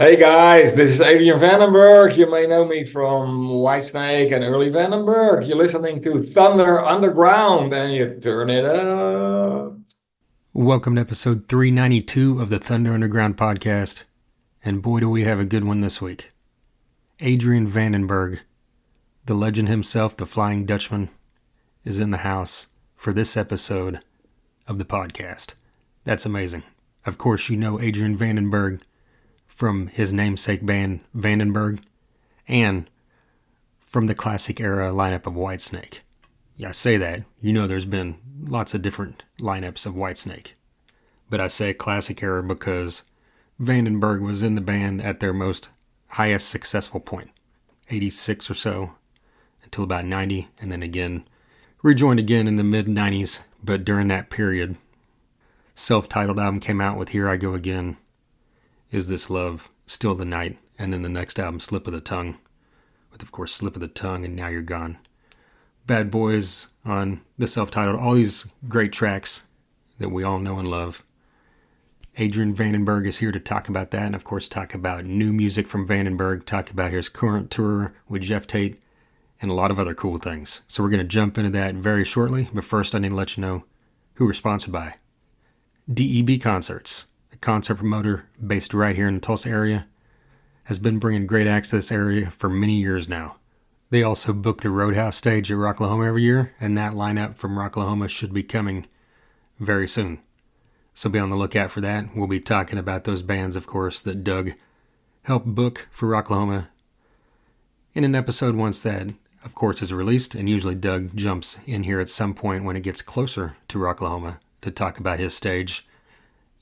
Hey guys, this is Adrian Vandenberg. You may know me from Whitesnake and early Vandenberg. You're listening to Thunder Underground and you turn it up. Welcome to episode 392 of the Thunder Underground podcast. And boy, do we have a good one this week. Adrian Vandenberg, the legend himself, the Flying Dutchman, is in the house for this episode of the podcast. That's amazing. Of course, you know Adrian Vandenberg from his namesake band, Vandenberg, and from the classic era lineup of Whitesnake. Yeah, I say that. You know there's been lots of different lineups of Whitesnake. But I say classic era because Vandenberg was in the band at their most highest successful point, 86 or so, until about 90, and then again, rejoined again in the mid-90s. But during that period, self-titled album came out with Here I Go Again, Is This Love, Still the Night, and then the next album, Slip of the Tongue, with of course Slip of the Tongue and Now You're Gone. Bad Boys on the self-titled, all these great tracks that we all know and love. Adrian Vandenberg is here to talk about that and of course talk about new music from Vandenberg, talk about his current tour with Jeff Tate, and a lot of other cool things. So we're going to jump into that very shortly, but first I need to let you know who we're sponsored by. DEB Concerts, a concert promoter based right here in the Tulsa area, has been bringing great acts to this area for many years now. They also book the Roadhouse stage at Rocklahoma every year, and that lineup from Rocklahoma should be coming very soon. So be on the lookout for that. We'll be talking about those bands, of course, that Doug helped book for Rocklahoma in an episode once that, of course, is released, and usually Doug jumps in here at some point when it gets closer to Rocklahoma to talk about his stage,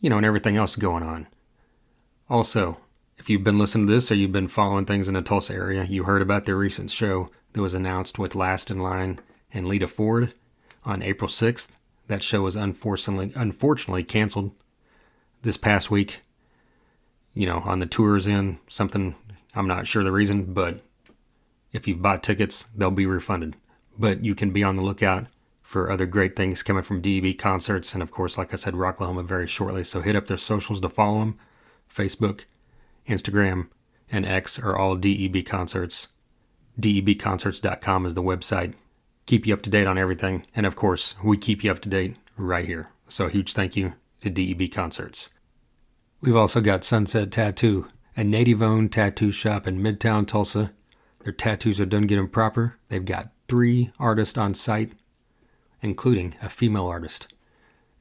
and everything else going on. Also, if you've been listening to this or you've been following things in the Tulsa area, you heard about the recent show that was announced with Last in Line and Lita Ford on April 6th. That show was unfortunately canceled this past week. On the tour's end, something, I'm not sure the reason, but if you've bought tickets, they'll be refunded. But you can be on the lookout for other great things coming from DEB Concerts, and of course, like I said, Rocklahoma very shortly. So hit up their socials to follow them. Facebook, Instagram, and X are all DEB Concerts. DEBconcerts.com is the website. Keep you up to date on everything. And of course, we keep you up to date right here. So a huge thank you to DEB Concerts. We've also got Sunset Tattoo, a native-owned tattoo shop in Midtown Tulsa. Their tattoos are done getting proper. They've got 3 artists on site, including a female artist.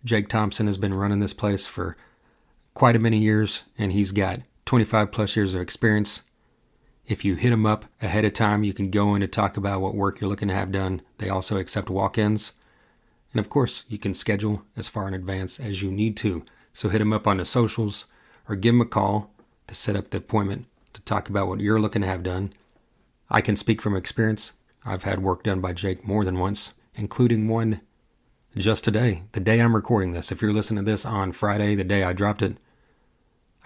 Jake Thompson has been running this place for quite a many years, and he's got 25 plus years of experience. If you hit him up ahead of time, you can go in to talk about what work you're looking to have done. They also accept walk-ins. And of course, you can schedule as far in advance as you need to. So hit him up on the socials or give him a call to set up the appointment to talk about what you're looking to have done. I can speak from experience. I've had work done by Jake more than once, including one just today, the day I'm recording this. If you're listening to this on Friday, the day I dropped it,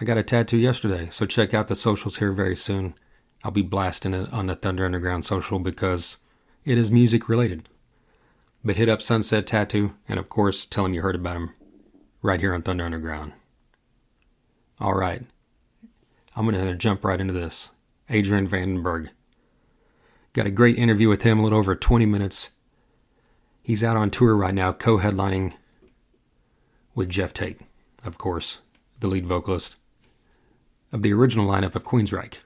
I got a tattoo yesterday. So check out the socials here very soon. I'll be blasting it on the Thunder Underground social because it is music related. But hit up Sunset Tattoo and of course tell him you heard about him right here on Thunder Underground. All right, I'm going to jump right into this. Adrian Vandenberg. Got a great interview with him, a little over 20 minutes. He's out on tour right now, co-headlining with Jeff Tate, of course, the lead vocalist of the original lineup of Queensryche.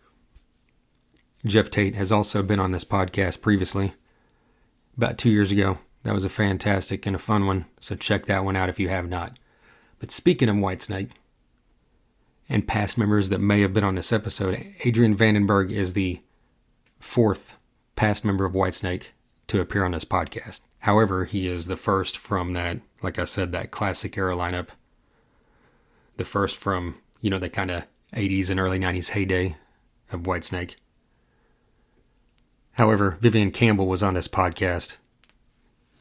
Jeff Tate has also been on this podcast previously, about 2 years ago. That was a fantastic and a fun one, so check that one out if you have not. But speaking of Whitesnake and past members that may have been on this episode, Adrian Vandenberg is the 4th past member of Whitesnake to appear on this podcast. However, he is the first from that, like I said, that classic era lineup. The first from, the kind of 80s and early 90s heyday of Whitesnake. However, Vivian Campbell was on this podcast.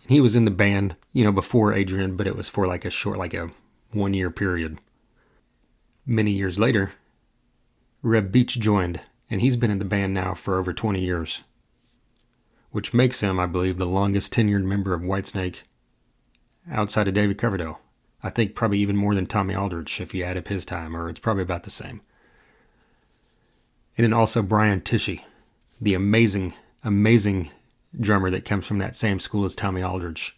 And he was in the band, before Adrian, but it was for like a 1-year period. Many years later, Reb Beach joined, and he's been in the band now for over 20 years. Which makes him, I believe, the longest tenured member of Whitesnake outside of David Coverdale. I think probably even more than Tommy Aldridge if you add up his time, or it's probably about the same. And then also Brian Tishy, the amazing, amazing drummer that comes from that same school as Tommy Aldridge.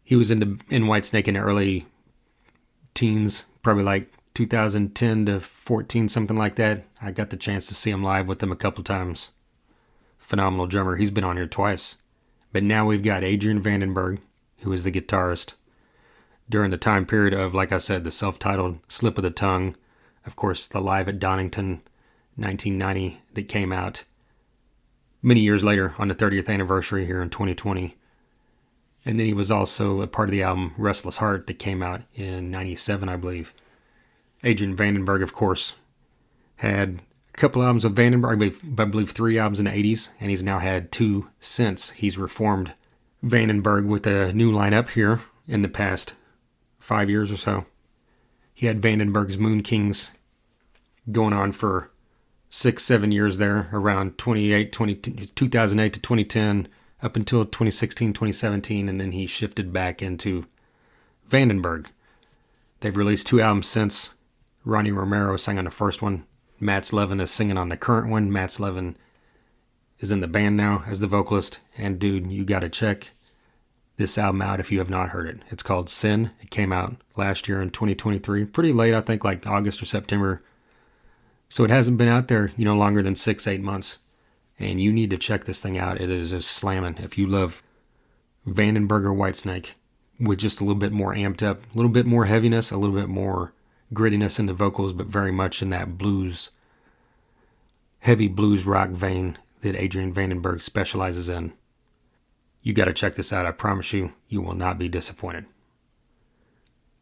He was in Whitesnake in the early teens, probably like 2010 to 14, something like that. I got the chance to see him live with them a couple times. Phenomenal drummer. He's been on here twice. But now we've got Adrian Vandenberg, who is the guitarist. During the time period of, like I said, the self-titled Slip of the Tongue, of course, the Live at Donington 1990 that came out many years later on the 30th anniversary here in 2020. And then he was also a part of the album Restless Heart that came out in 97, I believe. Adrian Vandenberg, of course, had a couple albums with Vandenberg, I believe 3 albums in the 80s, and he's now had 2 since. He's reformed Vandenberg with a new lineup here in the past 5 years or so. He had Vandenberg's Moon Kings going on for 6-7 years there, around 2008 to 2010, up until 2016, 2017, and then he shifted back into Vandenberg. They've released 2 albums since. Ronnie Romero sang on the first one. Mats Levin is singing on the current one. Mats Levin is in the band now as the vocalist. And dude, you gotta check this album out if you have not heard it. It's called Sin. It came out last year in 2023. Pretty late, I think like August or September. So it hasn't been out there, longer than 6-8 months. And you need to check this thing out. It is just slamming. If you love Vandenberg or Whitesnake with just a little bit more amped up, a little bit more heaviness, a little bit more grittiness in the vocals, but very much in that blues, heavy blues rock vein that Adrian Vandenberg specializes in. You got to check this out. I promise you, you will not be disappointed.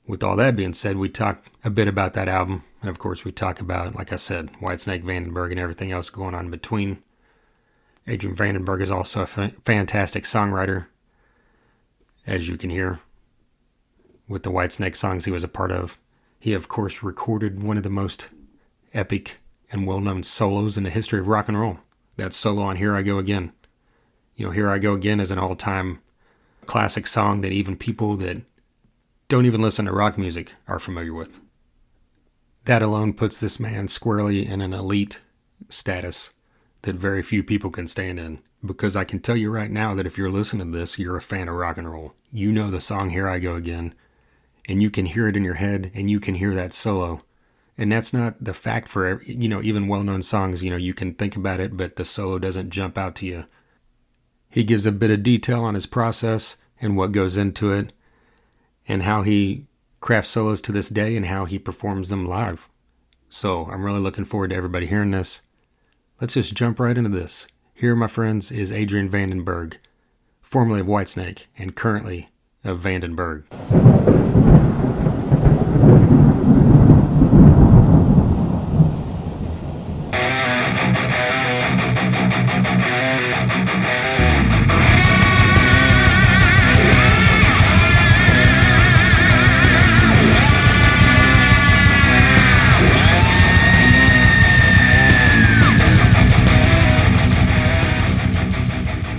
With all that being said, we talk a bit about that album. And of course, we talk about, like I said, Whitesnake, Vandenberg, and everything else going on in between. Adrian Vandenberg is also a fantastic songwriter, as you can hear with the Whitesnake songs he was a part of. He, of course, recorded one of the most epic and well-known solos in the history of rock and roll. That solo on Here I Go Again. Here I Go Again is an all-time classic song that even people that don't even listen to rock music are familiar with. That alone puts this man squarely in an elite status that very few people can stand in. Because I can tell you right now that if you're listening to this, you're a fan of rock and roll. You know the song Here I Go Again, and you can hear it in your head, and you can hear that solo. And that's not the fact for, even well-known songs. You can think about it, but the solo doesn't jump out to you. He gives a bit of detail on his process and what goes into it, and how he crafts solos to this day and how he performs them live. So I'm really looking forward to everybody hearing this. Let's just jump right into this. Here, my friends, is Adrian Vandenberg, formerly of Whitesnake and currently of Vandenberg.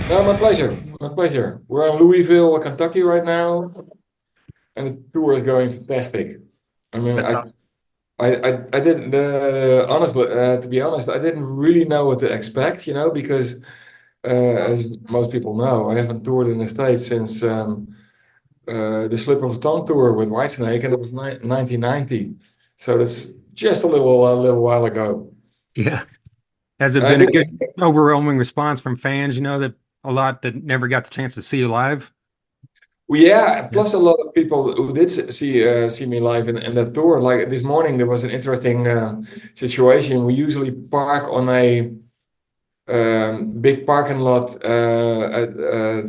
No, my pleasure. My pleasure. We're in Louisville, Kentucky right now, and the tour is going fantastic. I mean, That's I awesome. I didn't honestly, to be honest, I didn't really know what to expect, because as most people know, I haven't toured in the States since the Slip of the Tongue tour with Whitesnake, and it was 1990. So that's just a little while ago. Yeah. Has it I been a did. good, overwhelming response from fans, that a lot that never got the chance to see you live? Well, yeah, Yeah. plus a lot of people who did see me live in that tour. Like this morning, there was an interesting situation. We usually park on a big parking lot at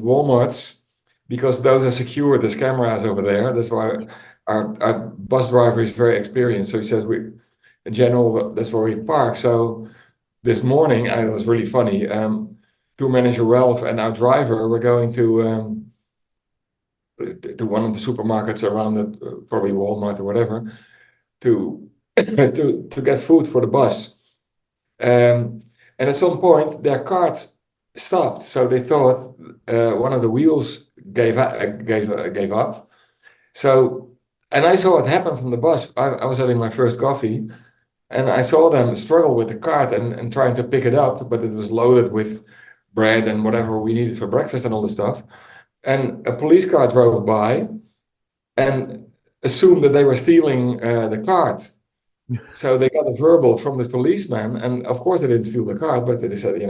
Walmart's because those are secure. There's cameras over there. That's why our bus driver is very experienced. So he says in general, that's where we park. So this morning, it was really funny. Tour manager Ralph and our driver were going to one of the supermarkets around it, probably Walmart or whatever, to to get food for the bus. And at some point, their cart stopped, so they thought one of the wheels gave up. So, and I saw it happen from the bus. I was having my first coffee, And I saw them struggle with the cart and trying to pick it up, but it was loaded with bread and whatever we needed for breakfast and all this stuff. And a police car drove by and assumed that they were stealing the cart. So they got a verbal from this policeman, and of course they didn't steal the cart, but they said,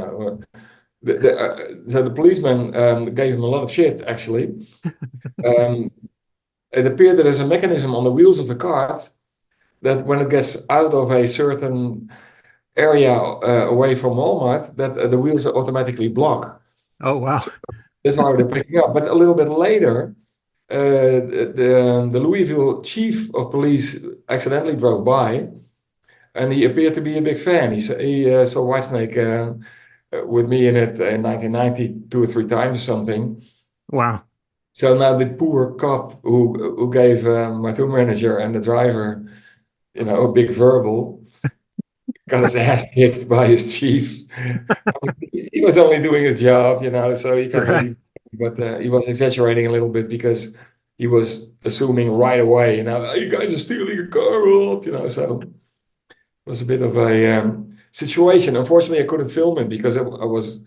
so the policeman gave him a lot of shit, actually. Um, it appeared that there's a mechanism on the wheels of the cart that when it gets out of a certain area away from Walmart, that the wheels automatically block. Oh, wow. So that's why they're picking up. But a little bit later, the Louisville chief of police accidentally drove by, and he appeared to be a big fan. He saw Whitesnake with me in it in 1990 two or three times or something. Wow. So now the poor cop who gave my tour manager and the driver, a big verbal, got his ass kicked by his chief. He was only doing his job, so he can't Right. really, but he was exaggerating a little bit because he was assuming right away, "Oh, you guys are stealing a car up," so it was a bit of a situation. Unfortunately, I couldn't film it because I was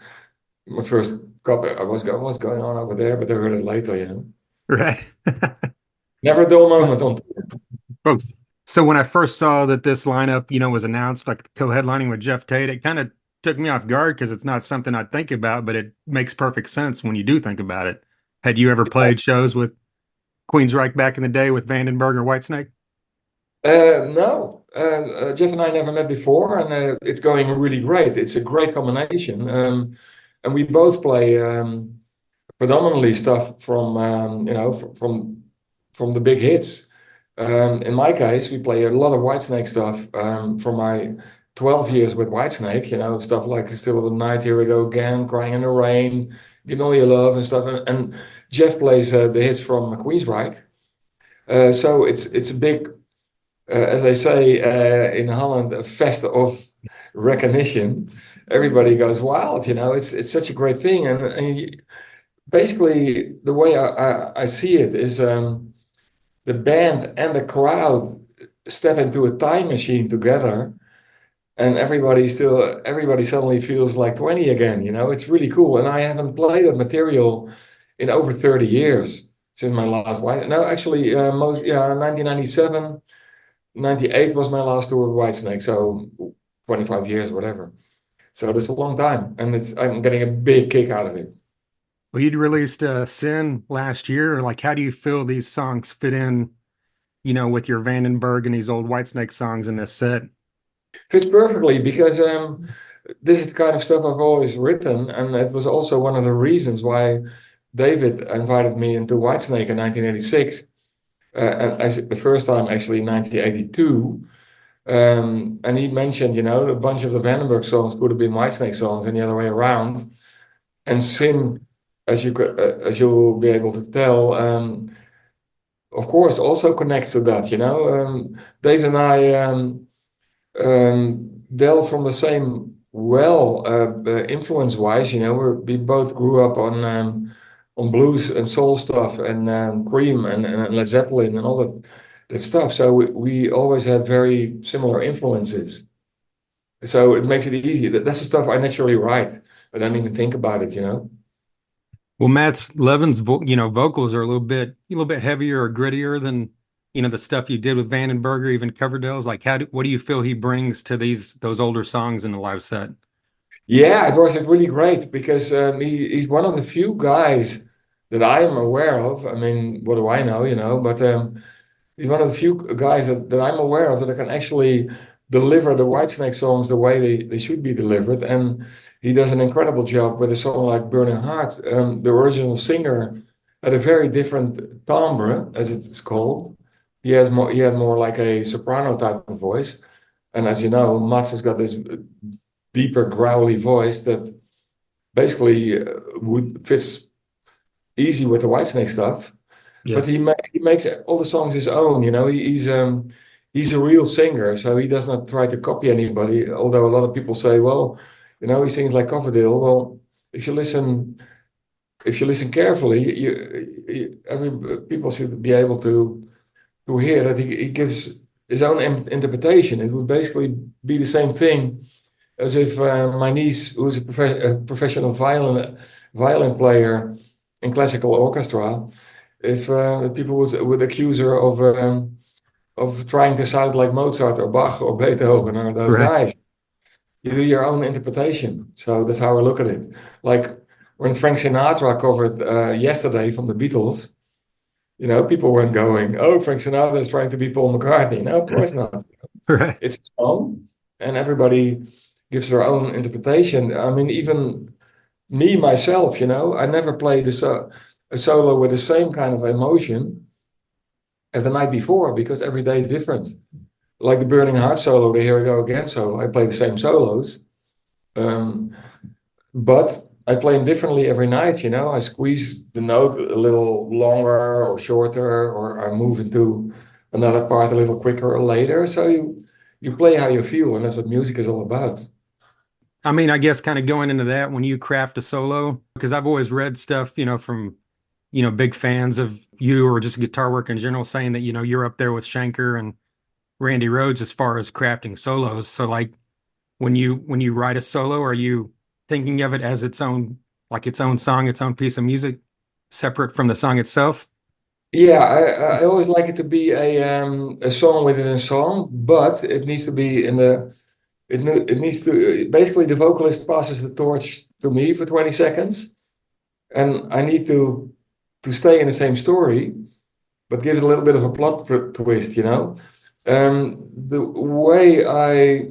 my first cop. I was going, what's going on over there, but I heard it later. Right. Never a dull moment on tour. Folks, so when I first saw that this lineup, was announced, like co-headlining with Jeff Tate, it kind of took me off guard because it's not something I think about, but it makes perfect sense when you do think about it. Had you ever played shows with Queensryche back in the day with Vandenberg or Whitesnake? No, Jeff and I never met before, and it's going really great. It's a great combination, and we both play predominantly stuff from from the big hits. In my case, we play a lot of Whitesnake stuff from my 12 years with Whitesnake. Stuff like "Still of the Night," "Here We Go Again," "Crying in the Rain," "Give Me All Your Love," and stuff. And Jeff plays the hits from Queensryche. So it's a big as they say in Holland, a fest of recognition. Everybody goes wild, It's such a great thing, and basically the way I see it is the band and the crowd step into a time machine together, and everybody suddenly feels like 20 again. It's really cool, and I haven't played that material in over 30 years since my last white. No, actually, 1997. 98 was my last tour with Whitesnake, so 25 years, whatever. So that's a long time, and I'm getting a big kick out of it. Well, you'd released Sin last year. Like, how do you feel these songs fit in, with your Vandenberg and these old Whitesnake songs in this set? Fits perfectly because this is the kind of stuff I've always written, and it was also one of the reasons why David invited me into Whitesnake in 1986, and actually, the first time actually in 1982. And he mentioned, a bunch of the Vandenberg songs could have been Whitesnake songs and the other way around. And Sin, as you'll be able to tell, of course, also connects to that. Dave and I delve from the same well, influence-wise. We both grew up on blues and soul stuff and Cream and Led Zeppelin and all that stuff. So we always had very similar influences. So it makes it easy. That's the stuff I naturally write. I don't even think about it. Well, Matt's Levin's vocals are a little bit heavier or grittier than the stuff you did with Vandenberg or even Coverdale's. Like, what do you feel he brings to those older songs in the live set? Yeah, it was really great because he's one of the few guys that I am aware of. I mean, what do I know? But he's one of the few guys that I'm aware of that can actually deliver the Whitesnake songs the way they should be delivered. And he does an incredible job with a song like Burning Heart. The original singer had a very different timbre, as it's called. He had more like a soprano type of voice. And as you know, Mats has got this deeper, growly voice that basically would fits easy with the Whitesnake stuff. Yeah. But he makes all the songs his own. He's a real singer, so he does not try to copy anybody. Although a lot of people say, well, he sings like Coverdale. Well, if you listen carefully, every people should be able to hear that he gives his own interpretation. It would basically be the same thing as if my niece, who's a professional violin player in classical orchestra, if people would accuse her of trying to sound like Mozart or Bach or Beethoven or those Right. guys. You do your own interpretation. So that's how I look at it. Like when Frank Sinatra covered Yesterday from the Beatles, people weren't going, "Oh, Frank Sinatra is trying to be Paul McCartney." No, of course not. Right. It's its own, and everybody gives their own interpretation. I mean, even me myself, I never played a solo with the same kind of emotion as the night before because every day is different. Like the Burning Heart solo, the Here We Go Again solo, I play the same solos, um, but I play them differently every night. I squeeze the note a little longer or shorter, or I move into another part a little quicker or later. So you play how you feel, and that's what music is all about. I mean, I guess kind of going into that when you craft a solo, because I've always read stuff, from, big fans of you or just guitar work in general saying that, you're up there with Schenker and Randy Rhoads as far as crafting solos. So like when you write a solo, are you thinking of it as its own, like its own song, its own piece of music, separate from the song itself? Yeah, I always like it to be a song within a song, but it needs to be it needs to basically the vocalist passes the torch to me for 20 seconds, and I need to stay in the same story, but give it a little bit of a plot twist. The way I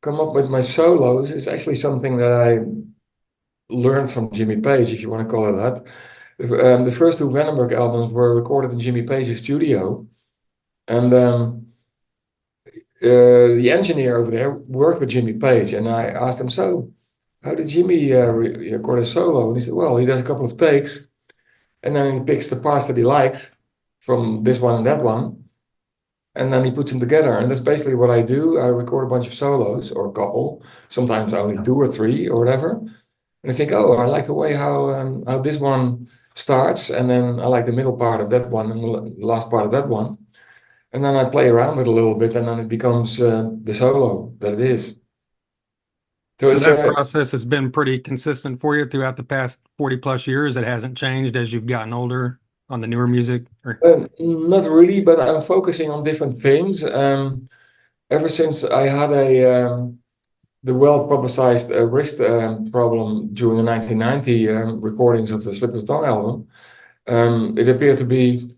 come up with my solos is actually something that I learned from Jimmy Page, if you want to call it that. The first two Vandenberg albums were recorded in Jimmy Page's studio, and the engineer over there worked with Jimmy Page, and I asked him, "So, how did Jimmy record a solo?" And he said, "Well, he does a couple of takes, and then he picks the parts that he likes from this one and that one, and then he puts them together." And that's basically what I do. I record a bunch of solos or a couple, sometimes only two or three or whatever. And I think, oh, I like the way how this one starts, and then I like the middle part of that one and the last part of that one. And then I play around with it a little bit, and then it becomes the solo that it is. So So it's that process has been pretty consistent for you throughout the past 40 plus years. It hasn't changed as you've gotten older on the newer music or not really, but I'm focusing on different things. Ever since I had the well-publicized wrist problem during the 1990 recordings of the Slip of the Tongue album, it appeared to be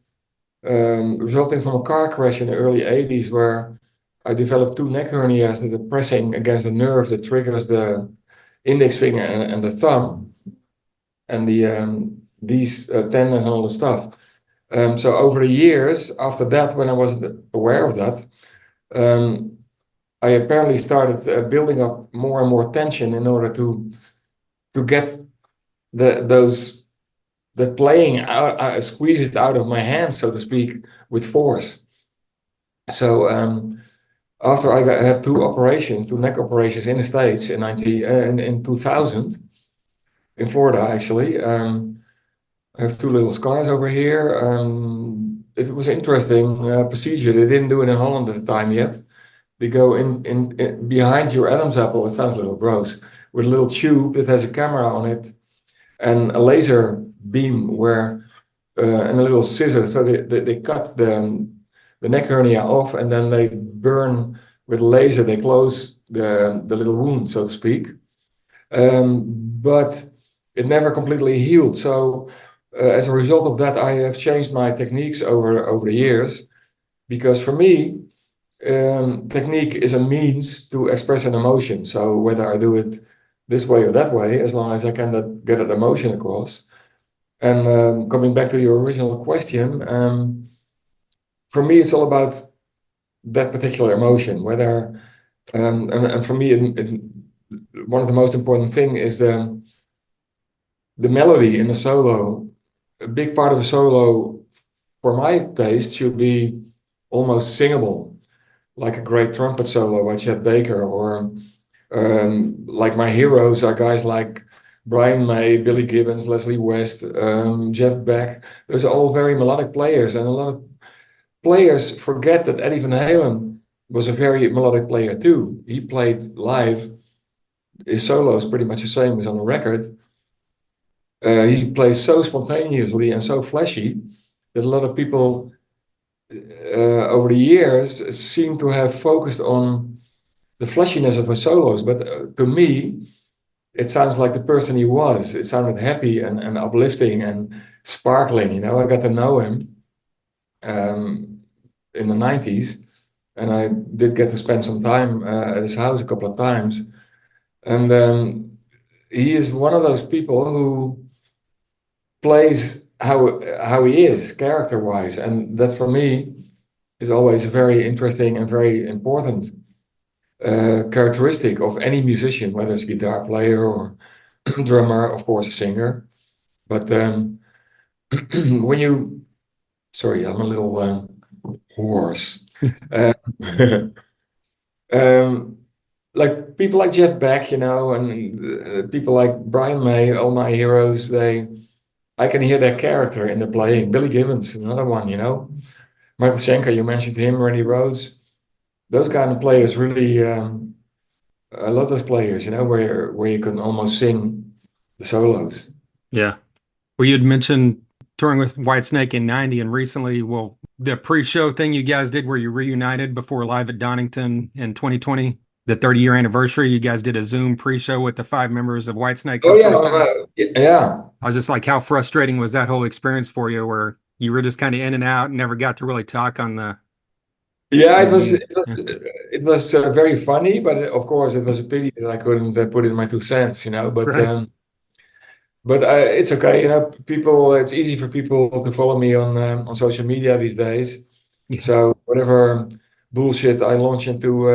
resulting from a car crash in the early 80s where I developed two neck hernias that are pressing against the nerve that triggers the index finger and the thumb and these tendons and all the stuff. So over the years after that, when I wasn't aware of that, I apparently started building up more and more tension in order to get those that playing out, squeeze it out of my hands, so to speak, with force. So after I had two neck operations in the States in 2000, in Florida actually. I have two little scars over here. It was an interesting procedure. They didn't do it in Holland at the time yet. They go in behind your Adam's apple. It sounds a little gross. With a little tube that has a camera on it and a laser beam and a little scissor. So they cut the neck hernia off, and then they burn with laser. They close the little wound, so to speak. But it never completely healed. So as a result of that, I have changed my techniques over the years, because for me, technique is a means to express an emotion. So whether I do it this way or that way, as long as I can get that emotion across. And coming back to your original question, for me, it's all about that particular emotion. Whether and for me, one of the most important thing is the melody in the solo. A big part of a solo, for my taste, should be almost singable, like a great trumpet solo by Chet Baker, or like my heroes are guys like Brian May, Billy Gibbons, Leslie West, Jeff Beck. Those are all very melodic players, and a lot of players forget that Eddie Van Halen was a very melodic player too. He played live. His solo is pretty much the same as on the record. He plays so spontaneously and so flashy that a lot of people over the years seem to have focused on the flashiness of his solos. But to me, it sounds like the person he was. It sounded happy and uplifting and sparkling. You know, I got to know him in the 90s, and I did get to spend some time at his house a couple of times. And he is one of those people who plays how he is character wise, and that for me is always a very interesting and very important characteristic of any musician, whether it's a guitar player or drummer, of course, a singer. But when you, sorry, I'm a little hoarse. Uh, like people like Jeff Beck, you know, and people like Brian May, all my heroes, I can hear their character in the playing. Billy Gibbons, another one, you know. Michael Schenker, you mentioned him, Randy Rhoads. Those kind of players really, I love those players, you know, where you can almost sing the solos. Yeah. Well, you'd mentioned touring with Whitesnake in '90 and recently, well, the pre-show thing you guys did where you reunited before Live at Donington in 2020, the 30-year anniversary, you guys did a Zoom pre-show with the 5 members of Whitesnake for Oh the yeah, first time. yeah. I was just like, how frustrating was that whole experience for you where you were just kind of in and out and never got to really talk on the Yeah, it was Zoom? it was it was very funny, but of course it was a pity that I couldn't put in my 2 cents, you know. Right. But it's okay, you know. People, it's easy for people to follow me on social media these days. Yeah. So whatever bullshit I launch into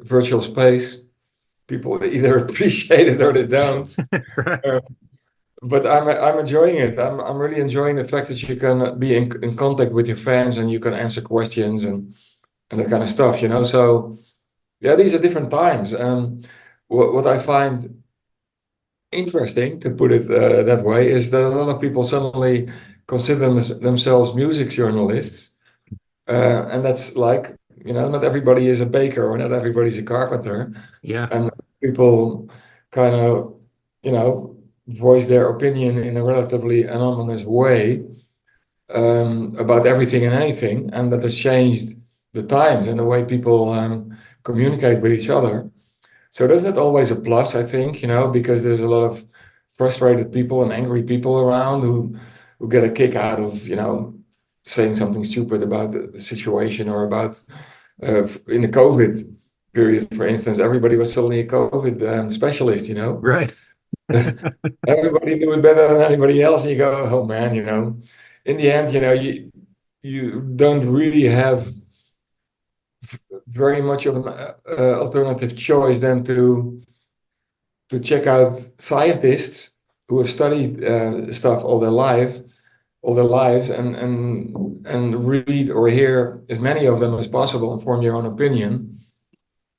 virtual space, people either appreciate it or they don't. Right. Uh, but I'm enjoying it. I'm really enjoying the fact that you can be in contact with your fans and you can answer questions and that kind of stuff, you know. So yeah, these are different times. What I find interesting, to put it that way, is that a lot of people suddenly consider themselves music journalists, and that's like, you know, not everybody is a baker or not everybody's a carpenter, Yeah. and people kind of, you know, voice their opinion in a relatively anonymous way about everything and anything, and that has changed the times and the way people communicate with each other. So that's not always a plus, I think, you know, because there's a lot of frustrated people and angry people around who get a kick out of, you know, saying something stupid about the situation or about in the COVID period, for instance, everybody was suddenly a COVID specialist, you know. Right. Everybody knew it better than anybody else, and you go, oh man, you know. In the end, you know, you don't really have very much of an alternative choice than to check out scientists who have studied stuff all their lives, and read or hear as many of them as possible and form your own opinion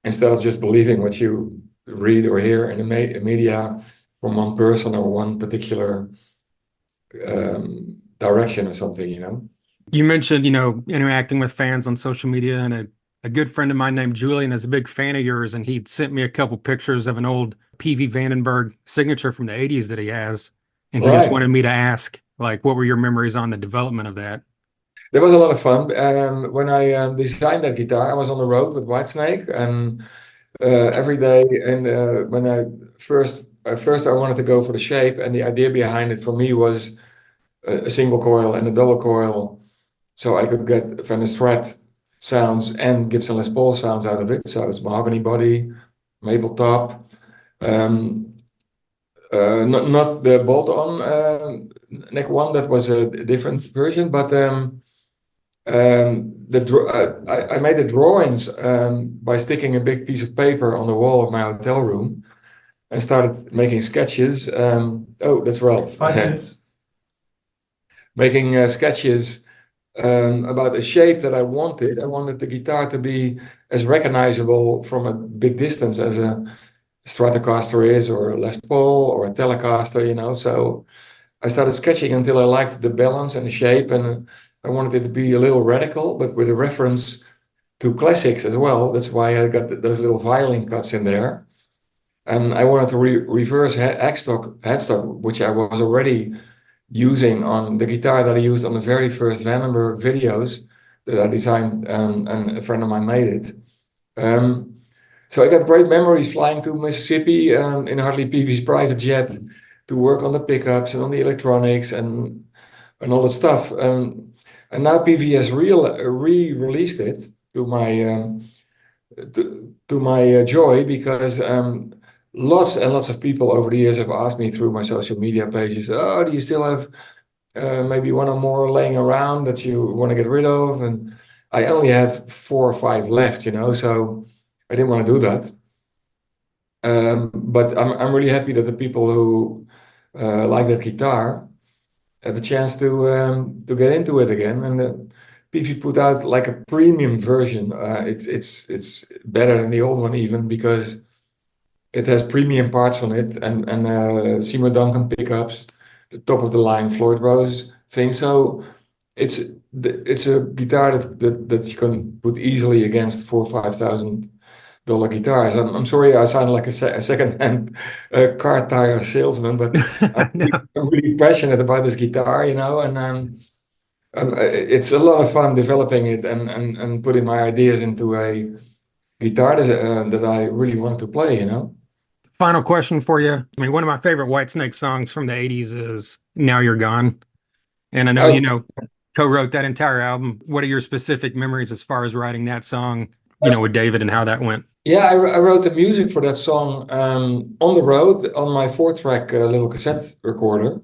instead of just believing what you read or hear in the media from one person or one particular direction or something, you know. You mentioned, interacting with fans on social media, and a good friend of mine named Julian is a big fan of yours, and he'd sent me a couple pictures of an old PV Vandenberg signature from the '80s that he has, and he just Right. wanted me to ask, like, what were your memories on the development of that? There was a lot of fun. When I designed that guitar, I was on the road with Whitesnake, and every day. And when I first I wanted to go for the shape, and the idea behind it for me was a single coil and a double coil, so I could get Van der Strat sounds and Gibson Les Paul sounds out of it. So it's mahogany body, maple top. Not the bolt-on neck one. That was a different version, but I made the drawings by sticking a big piece of paper on the wall of my hotel room and started making sketches. Oh, that's Ralph. 5 minutes. Making sketches about a shape that I wanted. I wanted the guitar to be as recognizable from a big distance as a Stratocaster is, or a Les Paul, or a Telecaster, you know. So I started sketching until I liked the balance and the shape, and I wanted it to be a little radical, but with a reference to classics as well. That's why I got those little violin cuts in there. And I wanted to reverse headstock, which I was already using on the guitar that I used on the very first Vandenberg videos that I designed, and a friend of mine made it. Um, so I got great memories flying to Mississippi in Hartley Peavy's private jet to work on the pickups and on the electronics and all the stuff. And now Peavy has re-released it to my joy, because lots and lots of people over the years have asked me through my social media pages, oh, do you still have maybe one or more laying around that you want to get rid of? And I only had 4 or 5 left, so I didn't want to do that. But I'm really happy that the people who like that guitar have a chance to get into it again. And PV put out like a premium version. It's better than the old one even, because it has premium parts on it, and Seymour Duncan pickups, the top of the line Floyd Rose thing. So it's a guitar that you can put easily against $4,000 or $5,000 guitars. I'm sorry, I sound like a second-hand car tire salesman, but I'm really, No. I'm really passionate about this guitar, and it's a lot of fun developing it and putting my ideas into a guitar that I really want to play. Final question for you. I mean, one of my favorite Whitesnake songs from the 80s is Now You're Gone. And I know, Oh, co-wrote that entire album. What are your specific memories as far as writing that song, with David and how that went? yeah, I wrote the music for that song on the road on my 4-track little cassette recorder.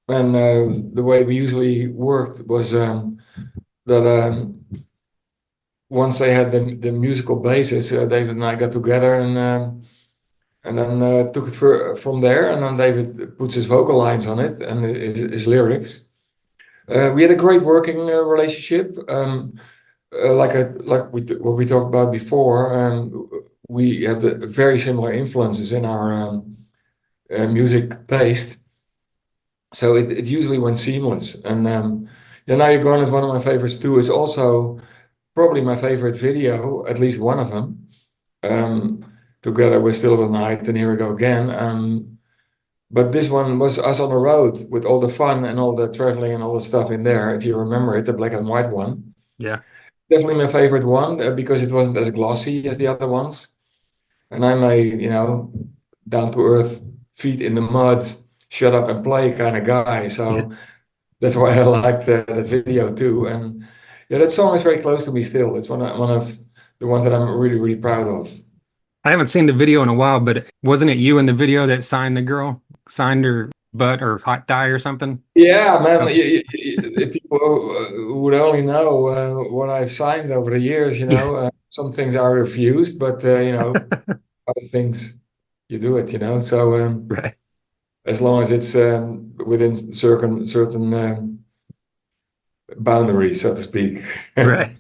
And the way we usually worked was that once they had the musical basis, David and I got together and then took it from there. And then David puts his vocal lines on it and his lyrics. We had a great working relationship. What we talked about before, we have the very similar influences in our music taste. So it usually went seamless. And yeah, Now You're Gone is one of my favorites too. It's also probably my favorite video, at least one of them. Together with Still of the Night and Here We Go Again. But this one was us on the road with all the fun and all the traveling and all the stuff in there. If you remember it, the black and white one. Yeah. Definitely my favorite one because it wasn't as glossy as the other ones. And I'm a, down to earth, feet in the mud, shut up and play kind of guy. Yeah. So that's why I liked that video too. And yeah, that song is very close to me still. It's one of the ones that I'm really, really proud of. I haven't seen the video in a while, but wasn't it you in the video that signed her butt or hot thigh or something? Yeah, man. Oh, If people would only know what I've signed over the years, yeah. some things are refused, but other things you do it. So Right. as long as it's within certain boundaries, so to speak. Right.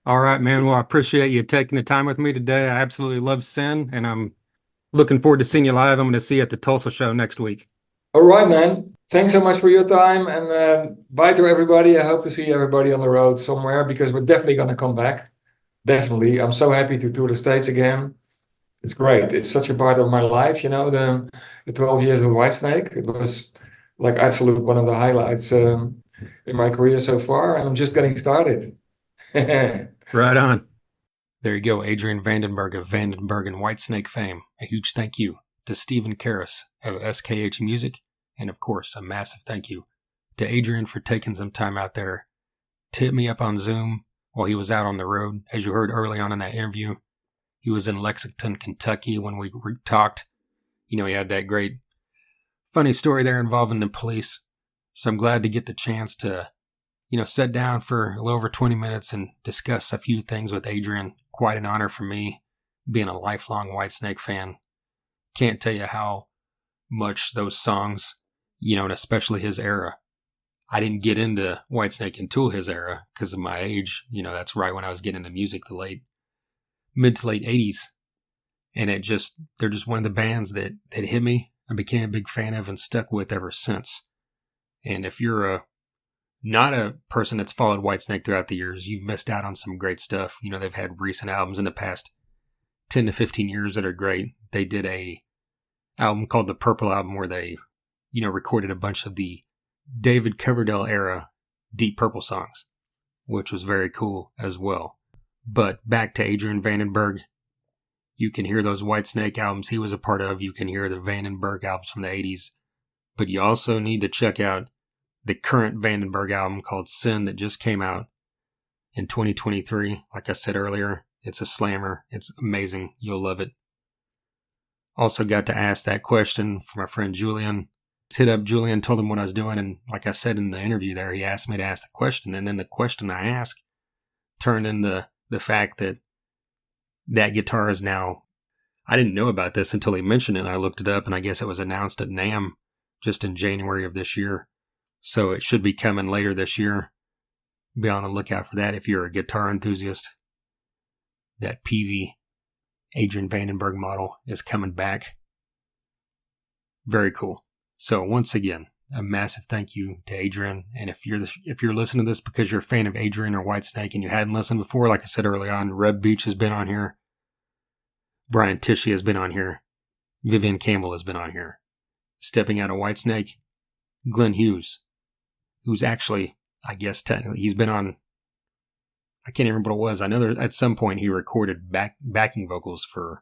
All right, man. Well, I appreciate you taking the time with me today. I absolutely love Sin, and I'm looking forward to seeing you live. I'm going to see you at the Tulsa show next week. All right, man. Thanks so much for your time, and bye to everybody. I hope to see everybody on the road somewhere because we're definitely going to come back. Definitely. I'm so happy to tour the States again. It's great. It's such a part of my life, the 12 years with Whitesnake. It was like absolute one of the highlights in my career so far, and I'm just getting started. Right on. There you go, Adrian Vandenberg of Vandenberg and Whitesnake fame. A huge thank you to Stephen Karras of SKH Music, and of course, a massive thank you to Adrian for taking some time out there to hit me up on Zoom while he was out on the road. As you heard early on in that interview, he was in Lexington, Kentucky when we talked. He had that great, funny story there involving the police. So I'm glad to get the chance to, sit down for a little over 20 minutes and discuss a few things with Adrian. Quite an honor for me, being a lifelong Whitesnake fan. Can't tell you how much those songs, and especially his era. I didn't get into Whitesnake until his era because of my age. That's right when I was getting into music, the mid to late 80s. And they're just one of the bands that hit me. I became a big fan of and stuck with ever since. And if you're a not a person that's followed Whitesnake throughout the years, you've missed out on some great stuff. You know, they've had recent albums in the past 10 to 15 years that are great. They did a album called the Purple Album where they, you know, recorded a bunch of the David Coverdale era Deep Purple songs, which was very cool as well. But back to Adrian Vandenberg, you can hear those Whitesnake albums he was a part of. You can hear the Vandenberg albums from the 80s. But you also need to check out the current Vandenberg album called Sin that just came out in 2023. Like I said earlier, it's a slammer. It's amazing. You'll love it. Also got to ask that question from my friend Julian. Hit up Julian, told him what I was doing, and like I said in the interview there, he asked me to ask the question, and then the question I asked turned into the fact that that guitar is now, I didn't know about this until he mentioned it, and I looked it up, and I guess it was announced at NAMM just in January of this year. So it should be coming later this year. Be on the lookout for that if you're a guitar enthusiast. That PV Adrian Vandenberg model is coming back. Very cool. So once again, a massive thank you to Adrian. And if you're listening to this because you're a fan of Adrian or Whitesnake and you hadn't listened before, like I said early on, Reb Beach has been on here. Brian Tishy has been on here. Vivian Campbell has been on here. Stepping out of Whitesnake, Glenn Hughes, who's actually, I guess technically, he's been on, I can't even remember what it was. I know at some point he recorded backing vocals for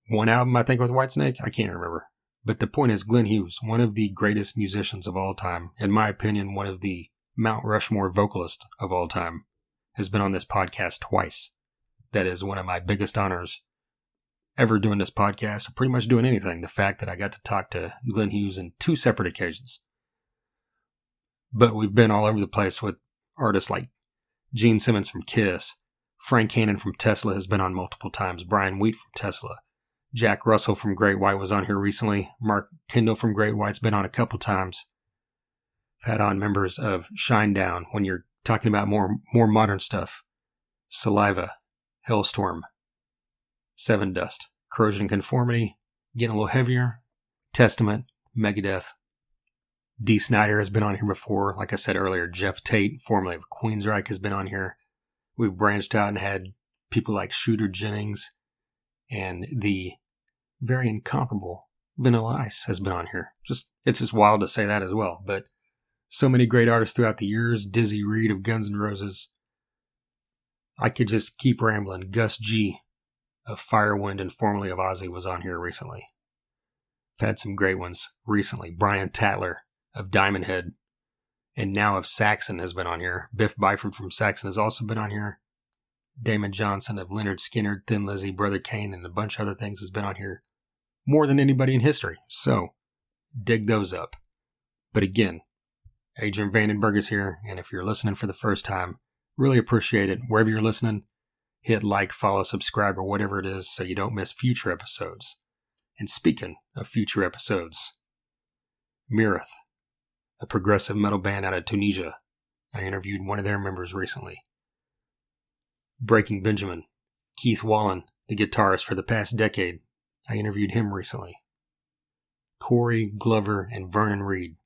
one album, I think, with Whitesnake. I can't remember. But the point is, Glenn Hughes, one of the greatest musicians of all time, in my opinion, one of the Mount Rushmore vocalists of all time, has been on this podcast twice. That is one of my biggest honors ever doing this podcast, or pretty much doing anything. The fact that I got to talk to Glenn Hughes in 2 separate occasions. But we've been all over the place with artists like Gene Simmons from Kiss, Frank Hannon from Tesla has been on multiple times, Brian Wheat from Tesla, Jack Russell from Great White was on here recently, Mark Kendall from Great White's been on a couple times. I've had on members of Shinedown when you're talking about more modern stuff, Saliva, Hellstorm, Seven Dust, Corrosion and Conformity, getting a little heavier, Testament, Megadeth. Dee Snider has been on here before. Like I said earlier, Jeff Tate, formerly of Queensryche, has been on here. We've branched out and had people like Shooter Jennings, and the very incomparable Vanilla Ice has been on here. It's just wild to say that as well. But so many great artists throughout the years. Dizzy Reed of Guns N' Roses. I could just keep rambling. Gus G of Firewind and formerly of Ozzy was on here recently. I've had some great ones recently. Brian Tatler of Diamond Head and now of Saxon has been on here. Biff Byford from Saxon has also been on here. Damon Johnson of Leonard Skinner, Thin Lizzy, Brother Kane, and a bunch of other things has been on here more than anybody in history. So, dig those up. But again, Adrian Vandenberg is here, and if you're listening for the first time, really appreciate it. Wherever you're listening, hit like, follow, subscribe, or whatever it is so you don't miss future episodes. And speaking of future episodes, Mirith, a progressive metal band out of Tunisia. I interviewed one of their members recently. Breaking Benjamin, Keith Wallen, the guitarist for the past decade. I interviewed him recently. Corey Glover and Vernon Reed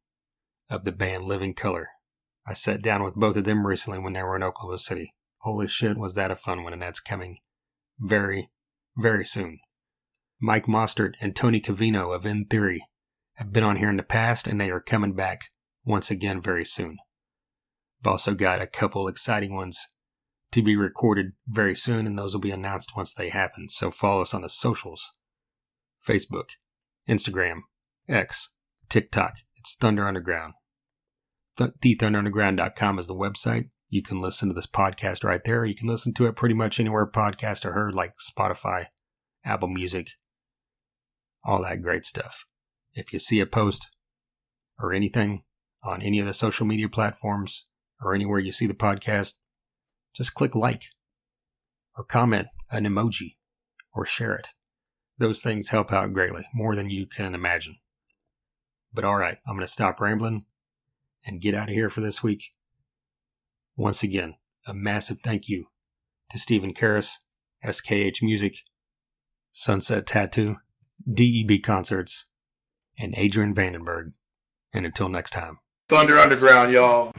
of the band Living Color. I sat down with both of them recently when they were in Oklahoma City. Holy shit, was that a fun one, and that's coming very, very soon. Mike Mostert and Tony Cavino of In Theory have been on here in the past, and they are coming back once again very soon. I've also got a couple exciting ones to be recorded very soon, and those will be announced once they happen. So follow us on the socials. Facebook, Instagram, X, TikTok. It's Thunder Underground. TheThunderUnderground.com is the website. You can listen to this podcast right there. You can listen to it pretty much anywhere podcasts are heard, like Spotify, Apple Music, all that great stuff. If you see a post or anything on any of the social media platforms or anywhere you see the podcast, just click like or comment an emoji or share it. Those things help out greatly, more than you can imagine. But all right, I'm going to stop rambling and get out of here for this week. Once again, a massive thank you to Stephen Karras, SKH Music, Sunset Tattoo, DEB Concerts, and Adrian Vandenberg. And until next time. Thunder Underground, y'all.